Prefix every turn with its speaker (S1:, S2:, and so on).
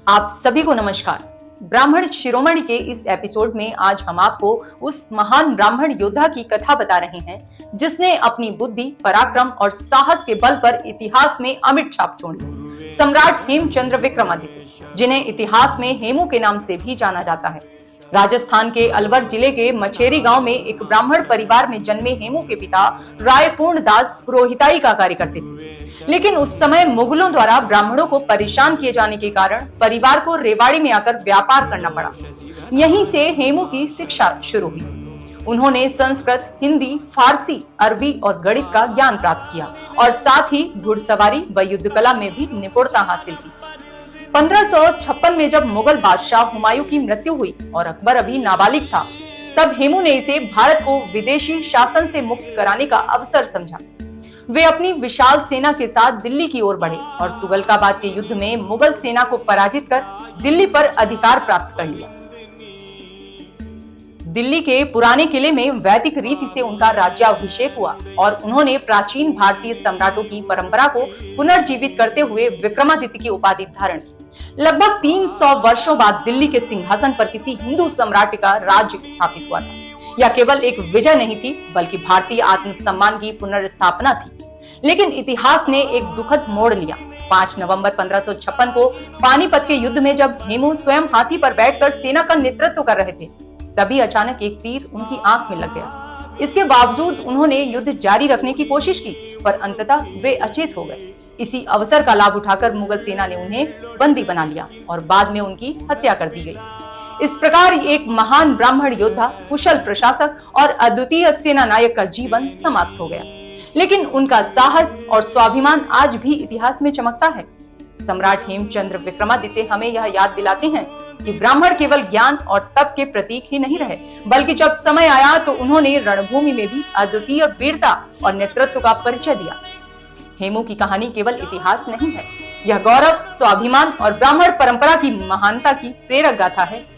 S1: आप सभी को नमस्कार। ब्राह्मण शिरोमणि के इस एपिसोड में आज हम आपको उस महान ब्राह्मण योद्धा की कथा बता रहे हैं जिसने अपनी बुद्धि, पराक्रम और साहस के बल पर इतिहास में अमिट छाप छोड़ी। सम्राट हेमचंद्र विक्रमादित्य, जिन्हें इतिहास में हेमू के नाम से भी जाना जाता है। राजस्थान के अलवर जिले के मछेरी गांव में एक ब्राह्मण परिवार में जन्मे हेमू के पिता राय पूर्णदास पुरोहिताई का कार्य करते थे। लेकिन उस समय मुगलों द्वारा ब्राह्मणों को परेशान किए जाने के कारण परिवार को रेवाड़ी में आकर व्यापार करना पड़ा। यहीं से हेमू की शिक्षा शुरू हुई। उन्होंने संस्कृत, हिंदी, फारसी, अरबी और गणित का ज्ञान प्राप्त किया और साथ ही घुड़सवारी व युद्ध कला में भी निपुणता हासिल की। 1556 में जब मुगल बादशाह हुमायूं की मृत्यु हुई और अकबर अभी नाबालिग था, तब हेमू ने इसे भारत को विदेशी शासन से मुक्त कराने का अवसर समझा। वे अपनी विशाल सेना के साथ दिल्ली की ओर बढ़े और तुगलकाबाद के युद्ध में मुगल सेना को पराजित कर दिल्ली पर अधिकार प्राप्त कर लिया। दिल्ली के पुराने किले में वैदिक रीति से उनका राज्याभिषेक हुआ और उन्होंने प्राचीन भारतीय सम्राटों की परंपरा को पुनर्जीवित करते हुए विक्रमादित्य की उपाधि धारण की। लगभग 300 वर्षों बाद दिल्ली के सिंहासन पर किसी हिंदू सम्राट का राज्य स्थापित हुआ था। यह केवल एक विजय नहीं थी, बल्कि भारतीय आत्मसम्मान की पुनर्स्थापना थी। लेकिन इतिहास ने एक दुखद मोड़ लिया। 5 नवंबर 1556 को पानीपत के युद्ध में जब हेमू स्वयं हाथी पर बैठकर सेना का नेतृत्व कर रहे थे, तभी अचानक एक तीर उनकी आंख में लग गया। इसके बावजूद उन्होंने युद्ध जारी रखने की कोशिश की, पर अंततः वे अचेत हो गए। इसी अवसर का लाभ उठाकर मुगल सेना ने उन्हें बंदी बना लिया और बाद में उनकी हत्या कर दी गई। इस प्रकार एक महान ब्राह्मण योद्धा, कुशल प्रशासक और अद्वितीय सेना नायक का जीवन समाप्त हो गया। लेकिन उनका साहस और स्वाभिमान आज भी इतिहास में चमकता है। सम्राट हेमचंद्र विक्रमादित्य हमें यह याद दिलाते हैं कि ब्राह्मण केवल ज्ञान और तप के प्रतीक ही नहीं रहे, बल्कि जब समय आया तो उन्होंने रणभूमि में भी अद्वितीय वीरता और नेतृत्व का परिचय दिया। हेमू की कहानी केवल इतिहास नहीं है, यह गौरव, स्वाभिमान और ब्राह्मण परंपरा की महानता की प्रेरक गाथा है।